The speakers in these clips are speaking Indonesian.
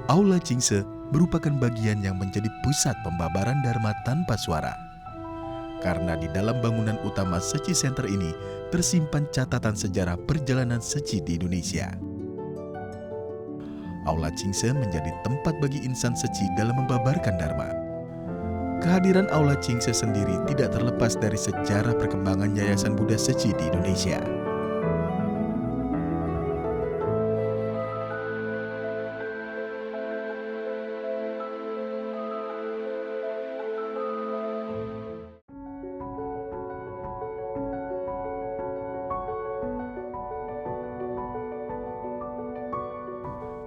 Aula Chingse merupakan bagian yang menjadi pusat pembabaran Dharma tanpa suara. Karena di dalam bangunan utama Seci Center ini tersimpan catatan sejarah perjalanan Seci di Indonesia. Aula Chingse menjadi tempat bagi insan Seci dalam membabarkan Dharma. Kehadiran Aula Chingse sendiri tidak terlepas dari sejarah perkembangan Yayasan Buddha Seci di Indonesia.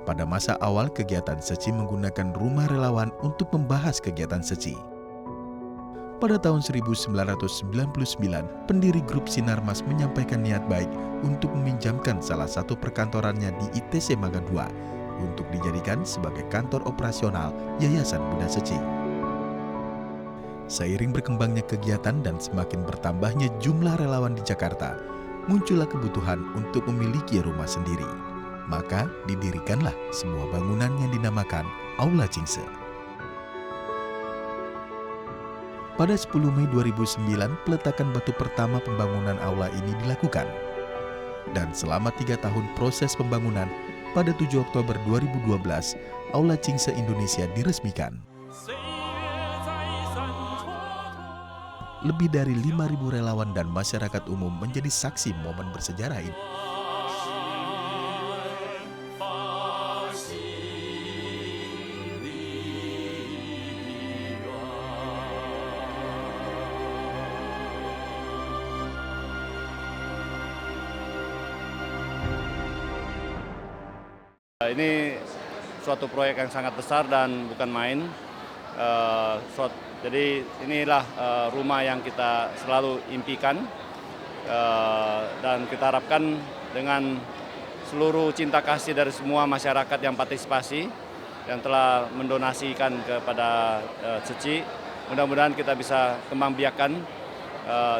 Pada masa awal kegiatan Seci menggunakan rumah relawan untuk membahas kegiatan Seci. Pada tahun 1999, pendiri grup Sinarmas menyampaikan niat baik untuk meminjamkan salah satu perkantorannya di ITC Mangga II untuk dijadikan sebagai kantor operasional Yayasan Buddha Seci. Seiring berkembangnya kegiatan dan semakin bertambahnya jumlah relawan di Jakarta, muncullah kebutuhan untuk memiliki rumah sendiri. Maka didirikanlah sebuah bangunan yang dinamakan Aula Chingse. Pada 10 Mei 2009, peletakan batu pertama pembangunan aula ini dilakukan. Dan selama 3 tahun proses pembangunan, pada 7 Oktober 2012, Aula Chingse Indonesia diresmikan. Lebih dari 5.000 relawan dan masyarakat umum menjadi saksi momen bersejarah ini. Ini suatu proyek yang sangat besar dan bukan main. Jadi inilah rumah yang kita selalu impikan dan kita harapkan dengan seluruh cinta kasih dari semua masyarakat yang partisipasi yang telah mendonasikan kepada Seci, mudah-mudahan kita bisa kembang biakan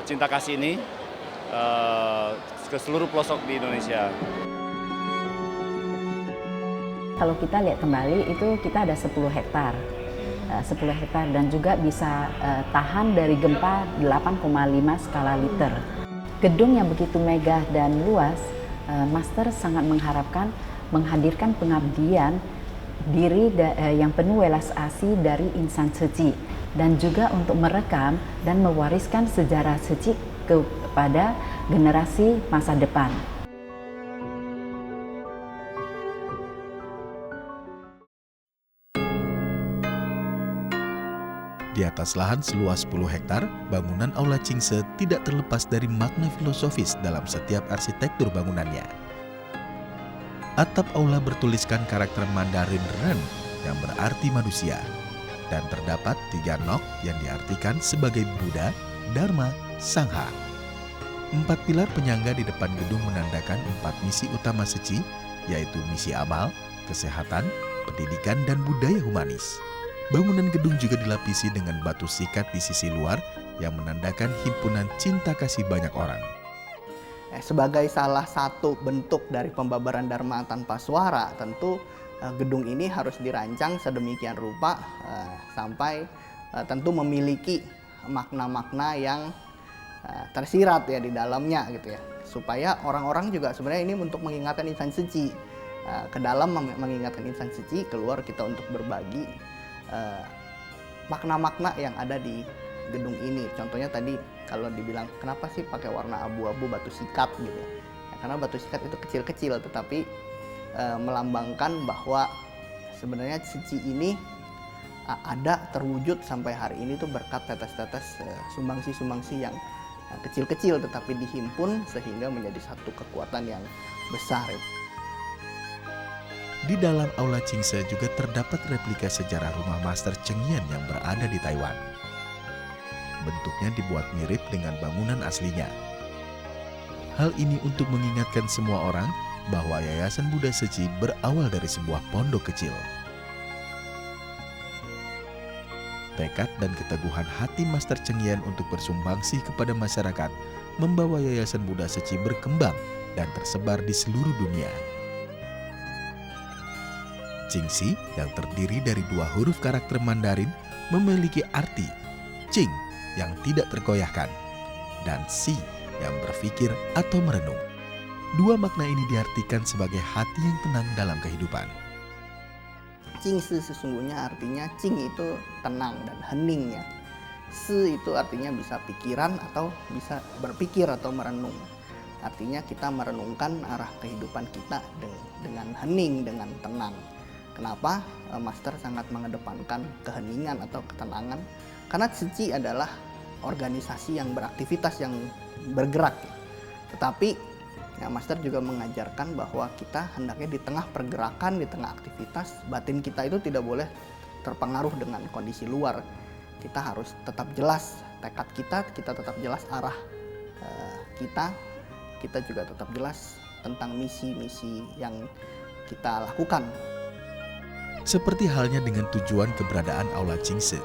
cinta kasih ini ke seluruh pelosok di Indonesia. Kalau kita lihat kembali itu kita ada 10 hektar dan juga bisa tahan dari gempa 8,5 skala liter. Gedung yang begitu megah dan luas, Master sangat mengharapkan menghadirkan pengabdian diri yang penuh welas asih dari insan Seci dan juga untuk merekam dan mewariskan sejarah Seci kepada generasi masa depan. Di atas lahan seluas 10 hektar, bangunan Aula Chingse tidak terlepas dari makna filosofis dalam setiap arsitektur bangunannya. Atap aula bertuliskan karakter Mandarin Ren yang berarti manusia, dan terdapat 3 nok yang diartikan sebagai Buddha, Dharma, Sangha. 4 pilar penyangga di depan gedung menandakan 4 misi utama Seci, yaitu misi amal, kesehatan, pendidikan, dan budaya humanis. Bangunan gedung juga dilapisi dengan batu sikat di sisi luar yang menandakan himpunan cinta kasih banyak orang. Sebagai salah satu bentuk dari pembabaran Dharma tanpa suara, tentu gedung ini harus dirancang sedemikian rupa sampai tentu memiliki makna-makna yang tersirat ya di dalamnya gitu ya. Supaya orang-orang juga sebenarnya ini untuk mengingatkan insan Seci. Ke dalam mengingatkan insan Seci, keluar kita untuk berbagi makna-makna yang ada di gedung ini. Contohnya tadi kalau dibilang kenapa sih pakai warna abu-abu batu sikat gitu ya. Karena batu sikat itu kecil-kecil tetapi melambangkan bahwa sebenarnya Seci ini ada terwujud sampai hari ini tuh berkat tetes-tetes sumbangsi-sumbangsi yang kecil-kecil tetapi dihimpun sehingga menjadi satu kekuatan yang besar. Di dalam Aula Chingse juga terdapat replika sejarah rumah Master Cheng Yen yang berada di Taiwan. Bentuknya dibuat mirip dengan bangunan aslinya. Hal ini untuk mengingatkan semua orang bahwa Yayasan Buddha Seci berawal dari sebuah pondok kecil. Tekad dan keteguhan hati Master Cheng Yen untuk bersumbangsih kepada masyarakat membawa Yayasan Buddha Seci berkembang dan tersebar di seluruh dunia. Qingxi yang terdiri dari dua huruf karakter Mandarin memiliki arti Qing yang tidak tergoyahkan dan Xi yang berpikir atau merenung. Dua makna ini diartikan sebagai hati yang tenang dalam kehidupan. Qingshi sesungguhnya artinya Qing itu tenang dan hening ya. Si itu artinya bisa pikiran atau bisa berpikir atau merenung. Artinya kita merenungkan arah kehidupan kita dengan hening, dengan tenang. Kenapa Master sangat mengedepankan keheningan atau ketenangan? Karena Tzu adalah organisasi yang beraktivitas, yang bergerak. Tetapi ya, Master juga mengajarkan bahwa kita hendaknya di tengah pergerakan, di tengah aktivitas, batin kita itu tidak boleh terpengaruh dengan kondisi luar. Kita harus tetap jelas tekad kita tetap jelas arah kita juga tetap jelas tentang misi-misi yang kita lakukan. Seperti halnya dengan tujuan keberadaan Aula Qingse,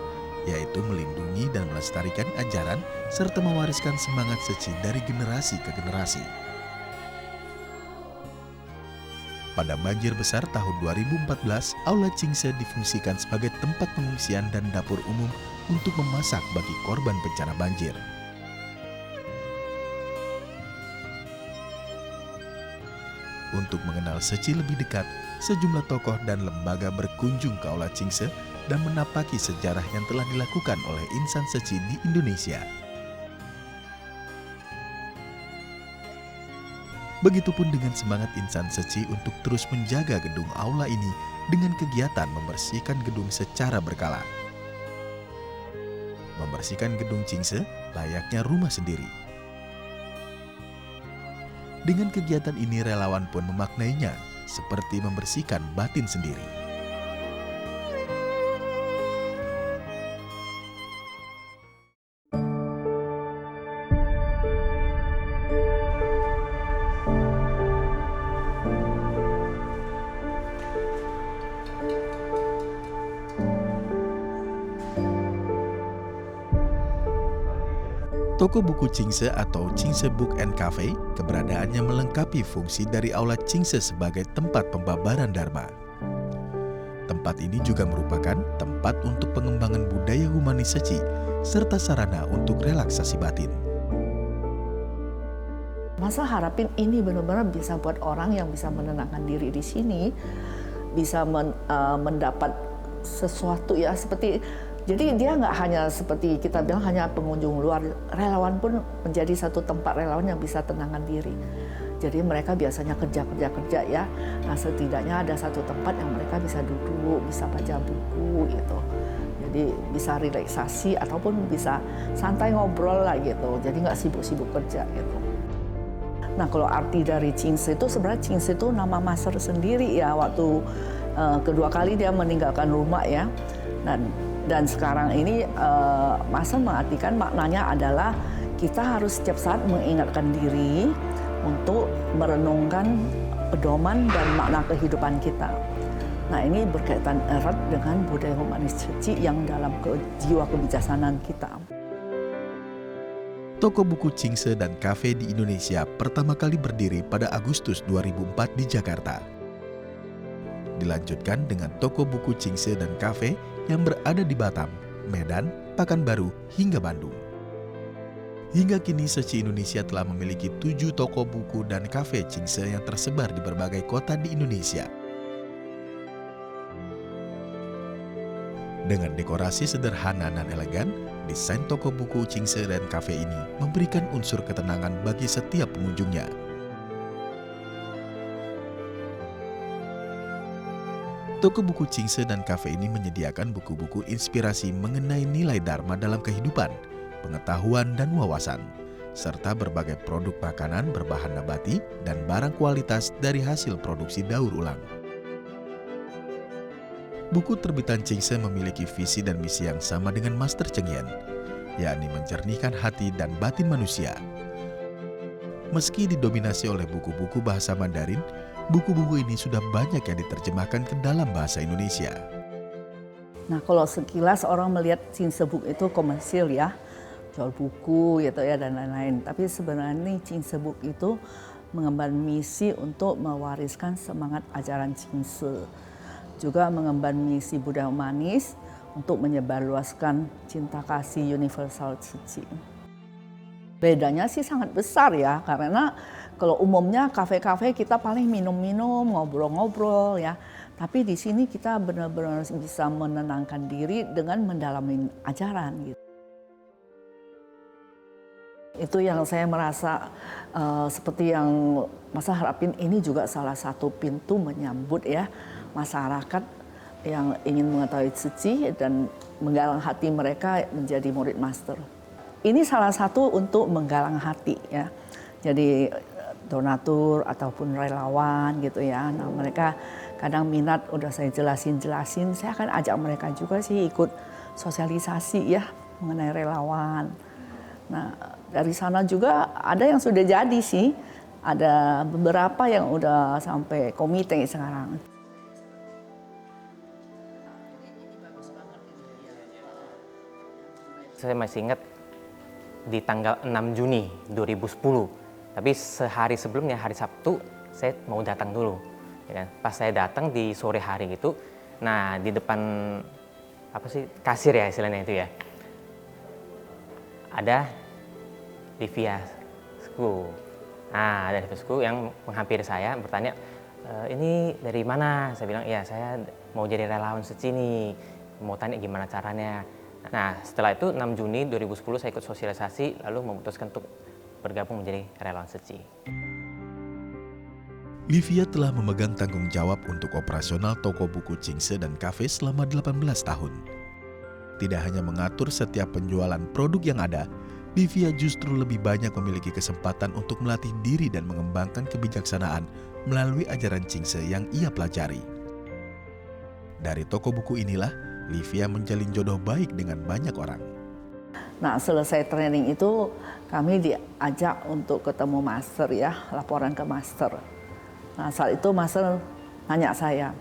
yaitu melindungi dan melestarikan ajaran serta mewariskan semangat Tzu dari generasi ke generasi. Pada banjir besar tahun 2014, Aula Qingse difungsikan sebagai tempat pengungsian dan dapur umum untuk memasak bagi korban bencana banjir. Untuk mengenal Tzu lebih dekat, sejumlah tokoh dan lembaga berkunjung ke Aula Qingse dan menapaki sejarah yang telah dilakukan oleh insan Tzu di Indonesia. Begitupun dengan semangat insan Tzu untuk terus menjaga gedung aula ini dengan kegiatan membersihkan gedung secara berkala. Membersihkan gedung Qingse layaknya rumah sendiri. Dengan kegiatan ini relawan pun memaknainya seperti membersihkan batin sendiri. Toko buku Qingse atau Qingse Book and Cafe keberadaannya melengkapi fungsi dari Aula Qingse sebagai tempat pembabaran Dharma. Tempat ini juga merupakan tempat untuk pengembangan budaya humanis Tzu serta sarana untuk relaksasi batin. Masa harapin ini benar-benar bisa buat orang yang bisa menenangkan diri di sini, bisa mendapat sesuatu ya seperti. Jadi dia nggak hanya seperti kita bilang hanya pengunjung luar, relawan pun menjadi satu tempat relawan yang bisa tenangkan diri. Jadi mereka biasanya kerja ya, nah setidaknya ada satu tempat yang mereka bisa duduk, bisa baca buku gitu. Jadi bisa relaksasi ataupun bisa santai ngobrol lah gitu, jadi nggak sibuk-sibuk kerja gitu. Nah kalau arti dari Qingse itu sebenarnya Qingse itu nama Master sendiri ya, waktu kedua kali dia meninggalkan rumah ya. Dan sekarang ini Master mengartikan maknanya adalah kita harus setiap saat mengingatkan diri untuk merenungkan pedoman dan makna kehidupan kita. Nah ini berkaitan erat dengan budaya humanis Tzu yang dalam jiwa kebijaksanaan kita. Toko buku Qingse dan Cafe di Indonesia pertama kali berdiri pada Agustus 2004 di Jakarta. Dilanjutkan dengan toko buku Qingse dan Cafe yang berada di Batam, Medan, Pekanbaru, hingga Bandung. Hingga kini Tzu Indonesia telah memiliki 7 toko buku dan kafe Qingse yang tersebar di berbagai kota di Indonesia. Dengan dekorasi sederhana dan elegan, desain toko buku Qingse dan kafe ini memberikan unsur ketenangan bagi setiap pengunjungnya. Toko buku Qingse dan kafe ini menyediakan buku-buku inspirasi mengenai nilai Dharma dalam kehidupan, pengetahuan dan wawasan, serta berbagai produk makanan berbahan nabati dan barang kualitas dari hasil produksi daur ulang. Buku terbitan Qingse memiliki visi dan misi yang sama dengan Master Cheng Yen, yakni menjernihkan hati dan batin manusia. Meski didominasi oleh buku-buku bahasa Mandarin, buku-buku ini sudah banyak yang diterjemahkan ke dalam bahasa Indonesia. Nah kalau sekilas orang melihat Qingse Book itu komersil ya, jual buku gitu ya dan lain-lain. Tapi sebenarnya Qingse Book itu mengemban misi untuk mewariskan semangat ajaran Qingse. juga mengemban misi budaya humanis untuk menyebarluaskan cinta kasih universal Tzu Chi. Bedanya sih sangat besar ya, karena kalau umumnya kafe-kafe kita paling minum-minum, ngobrol-ngobrol ya. Tapi di sini kita benar-benar bisa menenangkan diri dengan mendalami ajaran gitu. Itu yang saya merasa seperti yang Mas harapin, ini juga salah satu pintu menyambut ya masyarakat yang ingin mengetahui Tzu Chi dan menggalang hati mereka menjadi murid master. Ini salah satu untuk menggalang hati ya. Jadi donatur ataupun relawan gitu ya. Nah, mereka kadang minat udah saya jelasin, saya akan ajak mereka juga sih ikut sosialisasi ya mengenai relawan. Nah, dari sana juga ada yang sudah jadi sih, ada beberapa yang udah sampai komite sekarang. Saya masih ingat di tanggal 6 Juni 2010, tapi sehari sebelumnya, hari Sabtu, saya mau datang dulu. Ya kan? Pas saya datang di sore hari gitu, nah di depan kasir ya istilahnya itu ya, ada Livia Sku. Nah, ada Livia Sku yang menghampiri saya bertanya, ini dari mana? Saya bilang, ya saya mau jadi relawan Tzu Chi nih, mau tanya gimana caranya. Nah, setelah itu 6 Juni 2010 saya ikut sosialisasi, lalu memutuskan untuk bergabung menjadi relawan Tzu Chi. Livia telah memegang tanggung jawab untuk operasional toko buku Chingse dan kafe selama 18 tahun. Tidak hanya mengatur setiap penjualan produk yang ada, Livia justru lebih banyak memiliki kesempatan untuk melatih diri dan mengembangkan kebijaksanaan melalui ajaran Chingse yang ia pelajari. Dari toko buku inilah, Livia menjalin jodoh baik dengan banyak orang. Nah, selesai training itu kami diajak untuk ketemu master ya, laporan ke master. Nah, saat itu master nanya saya,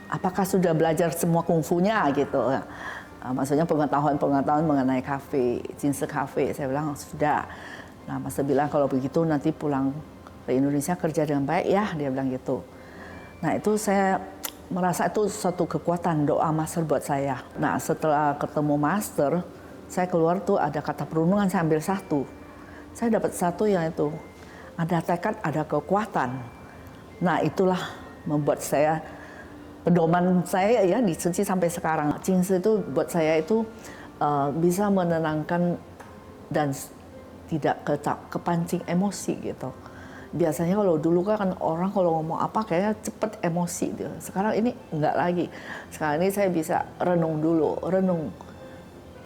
apakah sudah belajar semua kungfunya gitu. Maksudnya pengetahuan mengenai kafe, Chingse kafe. Saya bilang sudah. Nah, master bilang kalau begitu nanti pulang ke Indonesia kerja dengan baik ya, dia bilang gitu. Nah, itu saya merasa itu suatu kekuatan doa master buat saya. Nah, setelah ketemu master, saya keluar tuh ada kata perundungan, saya ambil satu. Saya dapat satu yang itu, ada tekad, ada kekuatan. Nah, itulah membuat saya, pedoman saya ya di Tzu Chi sampai sekarang. Chingse itu buat saya itu bisa menenangkan dan tidak kepancing emosi gitu. Biasanya kalau dulu kan orang kalau ngomong apa kayaknya cepet emosi gitu. Sekarang ini enggak lagi. Sekarang ini saya bisa renung dulu,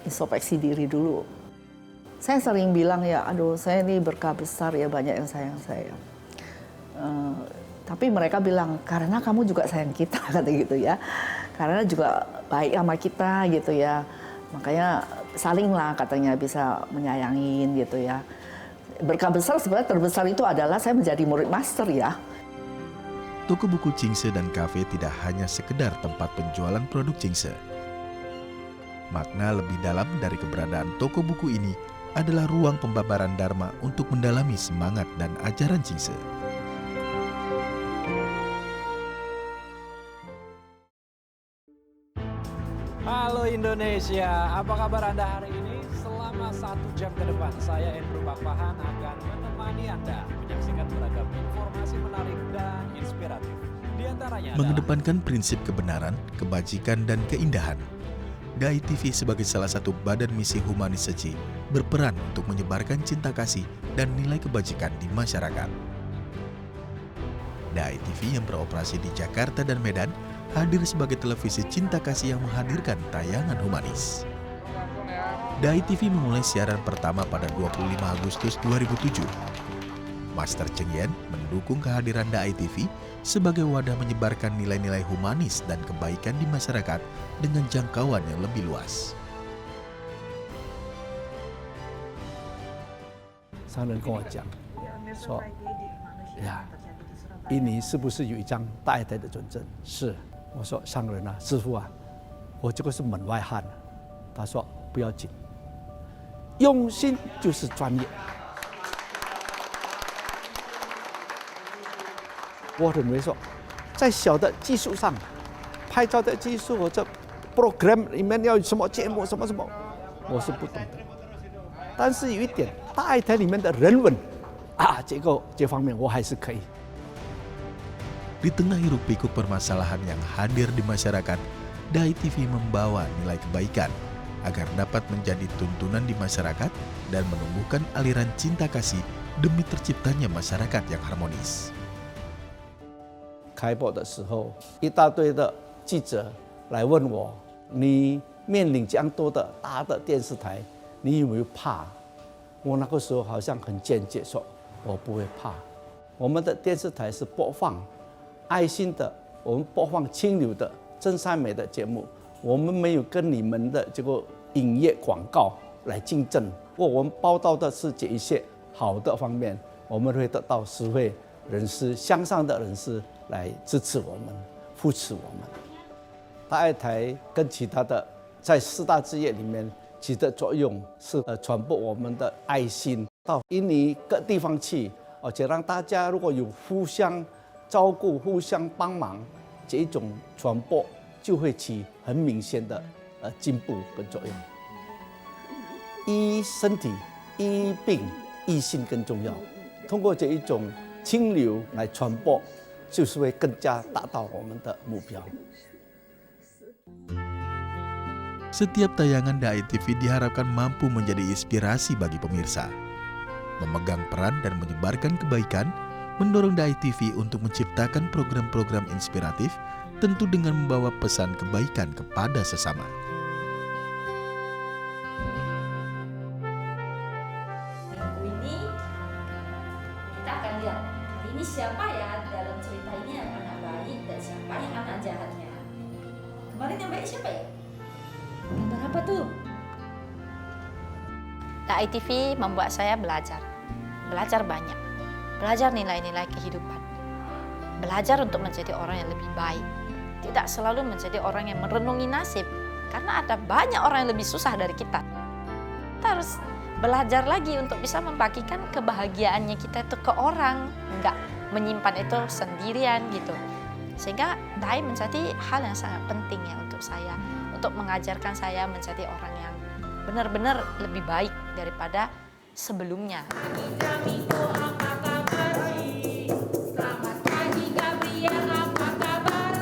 introspeksi diri dulu. Saya sering bilang ya, aduh saya ini berkah besar ya, banyak yang sayang saya. Tapi mereka bilang, karena kamu juga sayang kita, kata gitu ya. Karena juga baik sama kita gitu ya. Makanya salinglah katanya bisa menyayangin gitu ya. Berkah besar sebenarnya terbesar itu adalah saya menjadi murid master ya. Toko buku Chingse dan kafe tidak hanya sekedar tempat penjualan produk Chingse. Makna lebih dalam dari keberadaan toko buku ini adalah ruang pembabaran Dharma untuk mendalami semangat dan ajaran Chingse. Halo Indonesia, apa kabar Anda hari ini? Selama 1 jam ke depan, saya Andrew Bakpahan akan menemani Anda menyaksikan beragam informasi menarik dan inspiratif. Di antaranya mengedepankan prinsip kebenaran, kebajikan, dan keindahan. Dai TV sebagai salah satu badan misi humanis Tzu Chi berperan untuk menyebarkan cinta kasih dan nilai kebajikan di masyarakat. Dai TV yang beroperasi di Jakarta dan Medan hadir sebagai televisi cinta kasih yang menghadirkan tayangan humanis. Dai TV memulai siaran pertama pada 25 Agustus 2007. Master Cheng Yen mendukung kehadiran Dai TV sebagai wadah menyebarkan nilai-nilai humanis dan kebaikan di masyarakat dengan jangkauan yang lebih luas. 商人跟我讲说，呀，印尼是不是有一张大爱台的准证？是。我说商人啊，师傅啊，我这个是门外汉。他说不要紧，用心就是专业。我认为说，在小的技术上，拍照的技术或者 program 里面要有什么节目什么什么，我是不懂的。但是有一点，大爱台里面的人文这方面我还是可以。 Di tengah hiruk pikuk permasalahan yang hadir di masyarakat, Dai TV membawa nilai kebaikan agar dapat menjadi tuntunan di masyarakat dan menumbuhkan aliran cinta kasih demi terciptanya masyarakat yang harmonis. 开播的时候，一大堆的记者来问我：“你面临这样多的大的电视台，你有没有怕？”我那个时候好像很坚决说：“我不会怕。我们的电视台是播放爱心的，我们播放清流的、真善美的节目，我们没有跟你们的这个影业广告来竞争。我们报道的是这一些好的方面，我们会得到社会人士、向上的人士。” 来支持我们，扶持我们。大爱台跟其他的在4大志业里面起的作用是传播我们的爱心到印尼各地方去，而且让大家如果有互相照顾、互相帮忙，这种传播就会起很明显的进步跟作用。医身体、医病、医心更重要。通过这一种清流来传播。 就是会更加达到我们的目标。 Setiap tayangan Dai TV diharapkan mampu menjadi inspirasi bagi pemirsa, memegang peran dan menyebarkan kebaikan, mendorong Dai TV untuk menciptakan program-program inspiratif, tentu dengan membawa pesan kebaikan kepada sesama. Ini kita akan lihat ini siapa ya dalam cerita ini yang anak baik dan siapa yang anak jahatnya. Kemarin yang baik siapa ya? Gambar apa tuh? Dai TV membuat saya belajar banyak, belajar nilai-nilai kehidupan, belajar untuk menjadi orang yang lebih baik, tidak selalu menjadi orang yang merenungi nasib, karena ada banyak orang yang lebih susah dari kita. Kita harus belajar lagi untuk bisa membagikan kebahagiaannya kita itu ke orang, enggak menyimpan itu sendirian gitu. Sehingga Dai menjadi hal yang sangat penting ya untuk saya, untuk mengajarkan saya menjadi orang yang benar-benar lebih baik daripada sebelumnya. Selamat pagi Gabriel, apa kabar?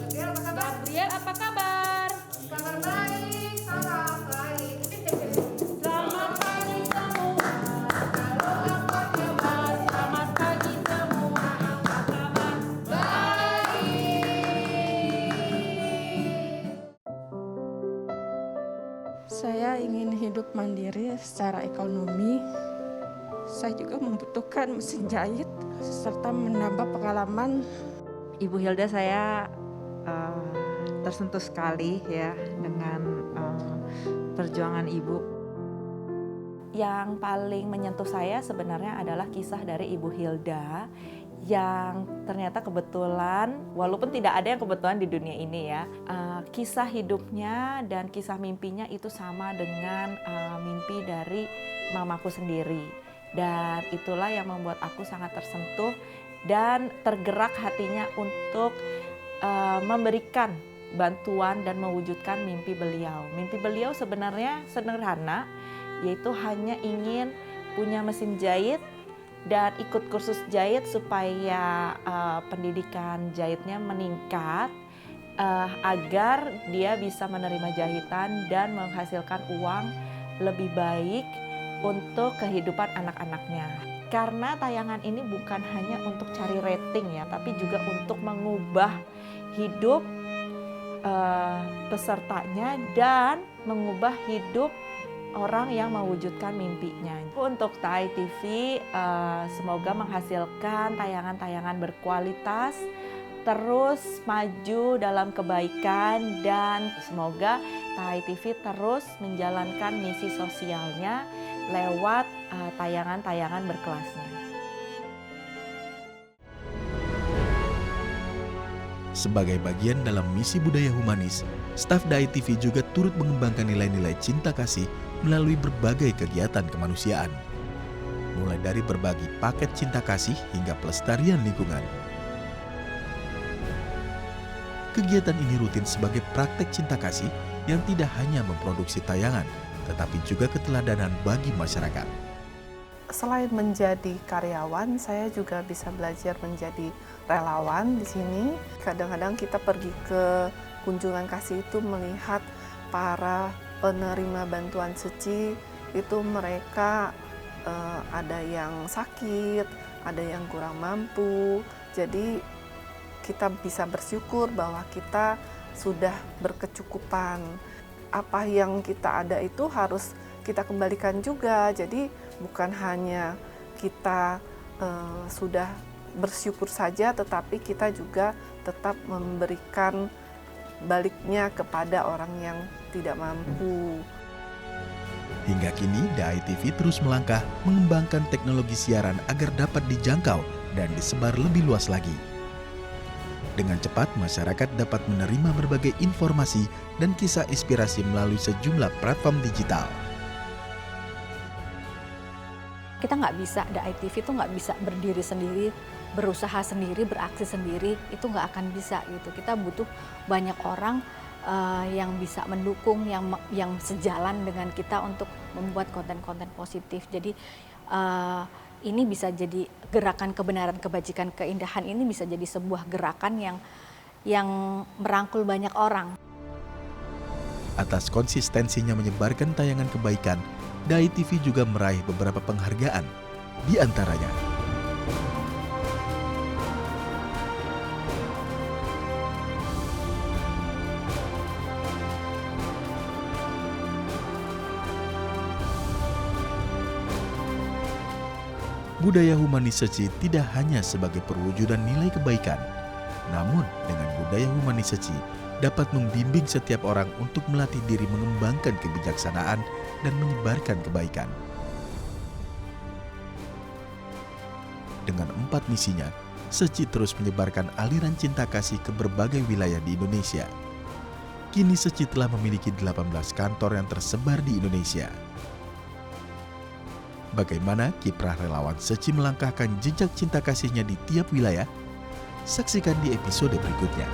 Gabriel, apa kabar? Kabar baik, salam baik. Selamat pagi semua. Halo, apa kabar? Selamat pagi semua. Apa kabar? Baik. Saya ingin hidup mandiri secara ekonomi. Saya juga membutuhkan mesin jahit serta menambah pengalaman. Ibu Hilda, saya tersentuh sekali ya dengan perjuangan Ibu. Yang paling menyentuh saya sebenarnya adalah kisah dari Ibu Hilda yang ternyata kebetulan, walaupun tidak ada yang kebetulan di dunia ini ya, kisah hidupnya dan kisah mimpinya itu sama dengan mimpi dari mamaku sendiri. Dan itulah yang membuat aku sangat tersentuh dan tergerak hatinya untuk memberikan bantuan dan mewujudkan mimpi beliau. Mimpi beliau sebenarnya sederhana, yaitu hanya ingin punya mesin jahit dan ikut kursus jahit supaya pendidikan jahitnya meningkat agar dia bisa menerima jahitan dan menghasilkan uang lebih baik untuk kehidupan anak-anaknya. Karena tayangan ini bukan hanya untuk cari rating ya, tapi juga untuk mengubah hidup pesertanya dan mengubah hidup orang yang mewujudkan mimpinya. Untuk Dai TV semoga menghasilkan tayangan-tayangan berkualitas, terus maju dalam kebaikan, dan semoga Dai TV terus menjalankan misi sosialnya lewat tayangan-tayangan berkelasnya. Sebagai bagian dalam misi budaya humanis, staf Dai TV juga turut mengembangkan nilai-nilai cinta kasih melalui berbagai kegiatan kemanusiaan. Mulai dari berbagi paket cinta kasih hingga pelestarian lingkungan. Kegiatan ini rutin sebagai praktek cinta kasih yang tidak hanya memproduksi tayangan, tetapi juga keteladanan bagi masyarakat. Selain menjadi karyawan, saya juga bisa belajar menjadi relawan di sini. Kadang-kadang kita pergi ke kunjungan kasih itu melihat para penerima bantuan suci itu mereka ada yang sakit, ada yang kurang mampu. Jadi kita bisa bersyukur bahwa kita sudah berkecukupan. Apa yang kita ada itu harus kita kembalikan juga. Jadi bukan hanya kita sudah bersyukur saja, tetapi kita juga tetap memberikan baliknya kepada orang yang tidak mampu. Hingga kini, DAI TV terus melangkah mengembangkan teknologi siaran agar dapat dijangkau dan disebar lebih luas lagi. Dengan cepat, masyarakat dapat menerima berbagai informasi dan kisah inspirasi melalui sejumlah platform digital. Kita nggak bisa, DAI TV itu nggak bisa berdiri sendiri, berusaha sendiri, beraksi sendiri, itu nggak akan bisa gitu. Kita butuh banyak orang yang bisa mendukung, yang sejalan dengan kita untuk membuat konten-konten positif. Jadi ini bisa jadi gerakan kebenaran, kebajikan, keindahan ini bisa jadi sebuah gerakan yang merangkul banyak orang. Atas konsistensinya menyebarkan tayangan kebaikan, DAI TV juga meraih beberapa penghargaan, di antaranya budaya humanis seci tidak hanya sebagai perwujudan nilai kebaikan, namun dengan budaya humanis seci dapat membimbing setiap orang untuk melatih diri mengembangkan kebijaksanaan dan menyebarkan kebaikan. Dengan 4 misinya, Seci terus menyebarkan aliran cinta kasih ke berbagai wilayah di Indonesia. Kini Seci telah memiliki 18 kantor yang tersebar di Indonesia. Bagaimana kiprah relawan Seci melangkahkan jejak cinta kasihnya di tiap wilayah? Saksikan di episode berikutnya.